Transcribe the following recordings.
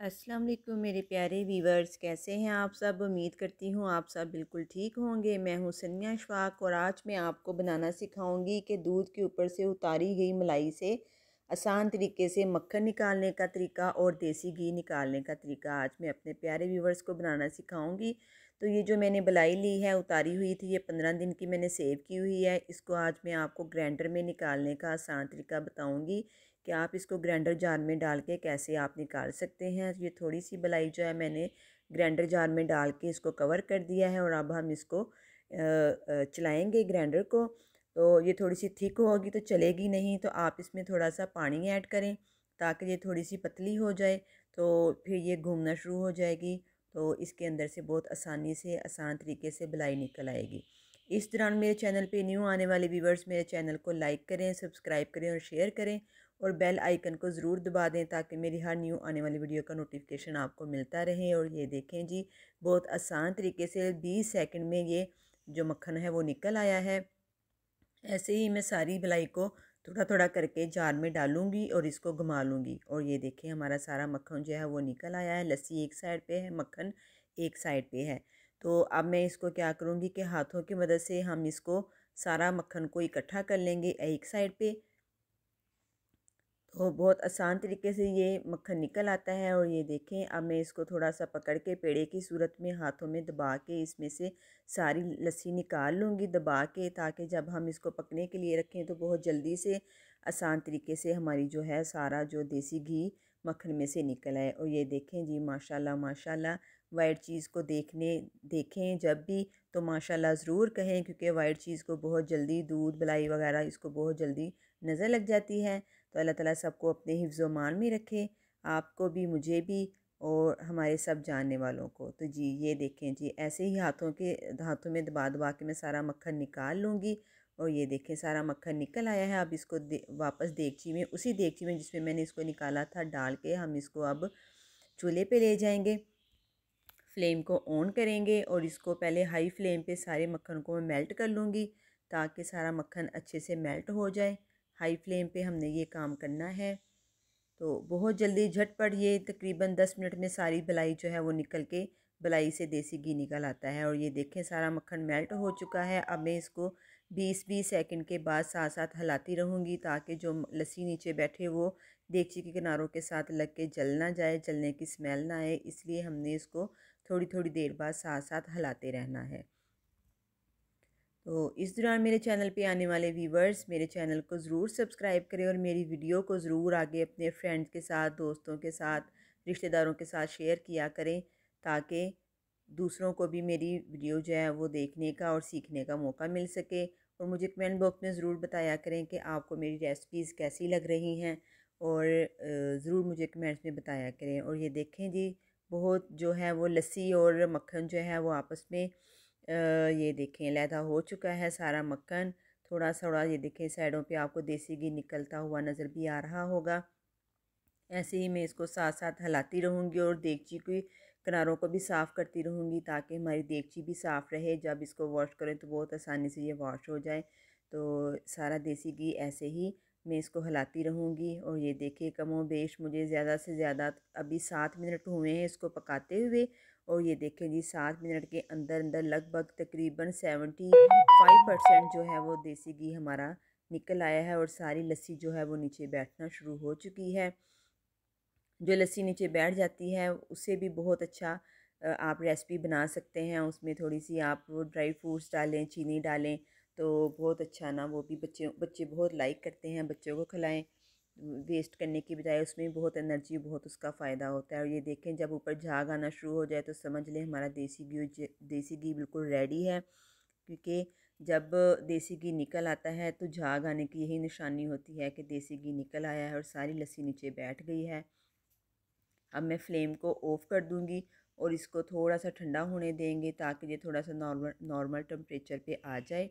अस्सलाम वालेकुम मेरे प्यारे वीवर्स, कैसे हैं आप सब। उम्मीद करती हूँ आप सब बिल्कुल ठीक होंगे। मैं हूँ सनिया अशफाक और आज मैं आपको बनाना सिखाऊंगी कि दूध के ऊपर से उतारी गई मलाई से आसान तरीके से मक्खन निकालने का तरीका और देसी घी निकालने का तरीका आज मैं अपने प्यारे व्यूवर्स को बनाना सिखाऊंगी। तो ये जो मैंने मलाई ली है उतारी हुई थी, ये 15 दिन की मैंने सेव की हुई है। इसको आज मैं आपको ग्राइंडर में निकालने का आसान तरीका बताऊँगी कि आप इसको ग्राइंडर जार में डाल के कैसे आप निकाल सकते हैं। ये थोड़ी सी मलाई जो है मैंने ग्राइंडर जार में डाल के इसको कवर कर दिया है और अब हम इसको चलाएंगे ग्राइंडर को। तो ये थोड़ी सी थिक होगी तो चलेगी नहीं, तो आप इसमें थोड़ा सा पानी ऐड करें ताकि ये थोड़ी सी पतली हो जाए, तो फिर ये घूमना शुरू हो जाएगी। तो इसके अंदर से बहुत आसानी से आसान तरीके से मलाई निकल आएगी। इस दौरान मेरे चैनल पे न्यू आने वाले व्यूवर्स मेरे चैनल को लाइक करें, सब्सक्राइब करें और शेयर करें और बेल आइकन को ज़रूर दबा दें ताकि मेरी हर न्यू आने वाली वीडियो का नोटिफिकेशन आपको मिलता रहे। और ये देखें जी, बहुत आसान तरीके से 20 सेकंड में ये जो मक्खन है वो निकल आया है। ऐसे ही मैं सारी मलाई को थोड़ा थोड़ा करके जार में डालूंगी और इसको घुमा लूँगी। और ये देखें हमारा सारा मक्खन जो है वो निकल आया है। लस्सी एक साइड पे है, मक्खन एक साइड पे है। तो अब मैं इसको क्या करूँगी कि हाथों की मदद से हम इसको सारा मक्खन को इकट्ठा कर लेंगे एक साइड पे। तो बहुत आसान तरीके से ये मक्खन निकल आता है। और ये देखें अब मैं इसको थोड़ा सा पकड़ के पेड़े की सूरत में हाथों में दबा के इसमें से सारी लस्सी निकाल लूँगी दबा के, ताकि जब हम इसको पकने के लिए रखें तो बहुत जल्दी से आसान तरीके से हमारी जो है सारा जो देसी घी मक्खन में से निकल आए। और ये देखें जी, माशाल्लाह माशाल्लाह। वाइट चीज़ को देखें जब भी तो माशाल्लाह ज़रूर कहें, क्योंकि वाइट चीज़ को बहुत जल्दी दूध मलाई वगैरह इसको बहुत जल्दी नज़र लग जाती है। तो अल्लाह ताला सबको अपने हिफ्ज़ व मान में रखे, आपको भी मुझे भी और हमारे सब जानने वालों को। तो जी ये देखें जी, ऐसे ही हाथों में दबा दबा के मैं सारा मक्खन निकाल लूँगी। और ये देखें सारा मक्खन निकल आया है। अब इसको वापस देगची में, उसी देगची में जिसमें मैंने इसको निकाला था डाल के हम इसको अब चूल्हे पे ले जाएंगे। फ्लेम को ऑन करेंगे और इसको पहले हाई फ्लेम पे सारे मक्खन को मैं मेल्ट कर लूँगी ताकि सारा मक्खन अच्छे से मेल्ट हो जाए। हाई फ्लेम पे हमने ये काम करना है। तो बहुत जल्दी झटपट ये तकरीबन 10 मिनट में सारी मलाई जो है वो निकल के मलाई से देसी घी निकल आता है। और ये देखें सारा मक्खन मेल्ट हो चुका है। अब मैं इसको 20-20 सेकंड के बाद साथ साथ हिलाती रहूँगी ताकि जो लस्सी नीचे बैठे वो देगची के किनारों के साथ लग के जल ना जाए, जलने की स्मेल ना आए, इसलिए हमने इसको थोड़ी थोड़ी देर बाद साथ साथ हिलाते रहना है। तो इस दौरान मेरे चैनल पे आने वाले व्यूवर्स मेरे चैनल को ज़रूर सब्सक्राइब करें और मेरी वीडियो को ज़रूर आगे अपने फ्रेंड्स के साथ, दोस्तों के साथ, रिश्तेदारों के साथ शेयर किया करें ताकि दूसरों को भी मेरी वीडियो जो है वो देखने का और सीखने का मौका मिल सके। और मुझे कमेंट बॉक्स में ज़रूर बताया करें कि आपको मेरी रेसिपीज़ कैसी लग रही हैं और ज़रूर मुझे कमेंट्स में बताया करें। और ये देखें जी, बहुत जो है वो लस्सी और मक्खन जो है वो आपस में ये देखें अलहदा हो चुका है सारा मक्खन। थोड़ा थोड़ा ये देखें साइडों पे आपको देसी घी निकलता हुआ नज़र भी आ रहा होगा। ऐसे ही मैं इसको साथ साथ हिलाती रहूँगी और देगची की किनारों को भी साफ़ करती रहूँगी ताकि हमारी देगची भी साफ़ रहे। जब इसको वॉश करें तो बहुत आसानी से ये वॉश हो जाए। तो सारा देसी घी ऐसे ही मैं इसको हिलाती रहूँगी। और ये देखिए कमो बेश मुझे ज़्यादा से ज़्यादा अभी 7 मिनट हुए हैं इसको पकाते हुए। और ये देखें जी 7 मिनट के अंदर अंदर लगभग तकरीबन 75% जो है वो देसी घी हमारा निकल आया है और सारी लस्सी जो है वो नीचे बैठना शुरू हो चुकी है। जो लस्सी नीचे बैठ जाती है उससे भी बहुत अच्छा आप रेसिपी बना सकते हैं। उसमें थोड़ी सी आप वो ड्राई फ्रूट्स डालें, चीनी डालें तो बहुत अच्छा ना, वो भी बच्चे बच्चे बहुत लाइक करते हैं, बच्चों को खिलाएं। वेस्ट करने की बजाय उसमें बहुत एनर्जी, बहुत उसका फ़ायदा होता है। और ये देखें जब ऊपर झाग आना शुरू हो जाए तो समझ लें हमारा देसी घी बिल्कुल रेडी है। क्योंकि जब देसी घी निकल आता है तो झाग आने की यही निशानी होती है कि देसी घी निकल आया है और सारी लस्सी नीचे बैठ गई है। अब मैं फ्लेम को ऑफ़ कर दूंगी और इसको थोड़ा सा ठंडा होने देंगे ताकि ये थोड़ा सा नॉर्मल नॉर्मल टेम्परेचर पे आ जाए।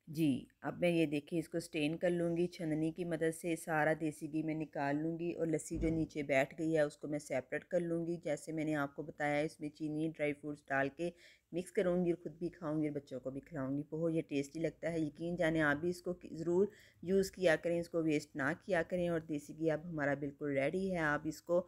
जी, अब मैं ये देखिए इसको स्टेन कर लूँगी छन्नी की मदद से, सारा देसी घी मैं निकाल लूँगी और लस्सी जो नीचे बैठ गई है उसको मैं सेपरेट कर लूँगी। जैसे मैंने आपको बताया इसमें चीनी, ड्राई फ्रूट्स डाल के मिक्स करूँगी और ख़ुद भी खाऊँगी और बच्चों को भी खिलाऊँगी। बहुत ये टेस्टी लगता है, यकीन जाने आप भी इसको ज़रूर यूज़ किया करें, इसको वेस्ट ना किया करें। और देसी घी अब हमारा बिल्कुल रेडी है। आप इसको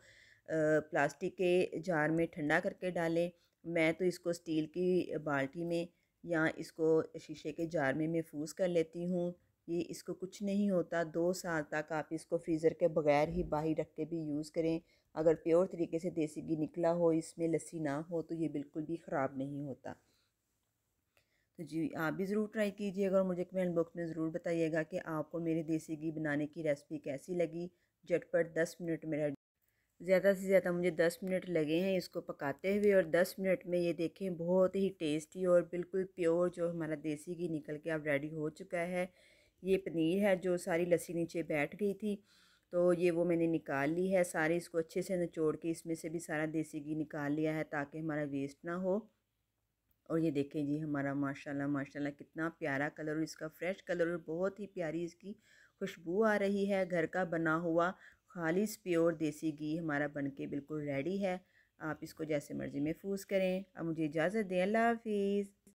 प्लास्टिक के जार में ठंडा करके डालें। मैं तो इसको स्टील की बाल्टी में या इसको शीशे के जार में महफूज कर लेती हूँ। ये इसको कुछ नहीं होता, 2 साल तक आप इसको फ्रीज़र के बगैर ही बाहर रख के भी यूज़ करें। अगर प्योर तरीके से देसी घी निकला हो, इसमें लस्सी ना हो, तो ये बिल्कुल भी ख़राब नहीं होता। तो जी, आप भी ज़रूर ट्राई कीजिएगा और मुझे कमेंट बॉक्स में ज़रूर बताइएगा कि आपको मेरे देसी घी बनाने की रेसिपी कैसी लगी। झटपट 10 मिनट में ज़्यादा से ज़्यादा मुझे 10 मिनट लगे हैं इसको पकाते हुए, और 10 मिनट में ये देखें बहुत ही टेस्टी और बिल्कुल प्योर जो हमारा देसी घी निकल के अब रेडी हो चुका है। ये पनीर है जो सारी लस्सी नीचे बैठ गई थी, तो ये वो मैंने निकाल ली है सारी। इसको अच्छे से निचोड़ के इसमें से भी सारा देसी घी निकाल लिया है ताकि हमारा वेस्ट ना हो। और ये देखें जी हमारा माशाल्लाह माशाल्लाह कितना प्यारा कलर और इसका फ्रेश कलर और बहुत ही प्यारी इसकी खुशबू आ रही है। घर का बना हुआ खालिस प्योर देसी घी हमारा बनके बिल्कुल रेडी है। आप इसको जैसे मर्ज़ी महफूज करें। अब मुझे इजाज़त दें। अल्लाह हाफ़िज़।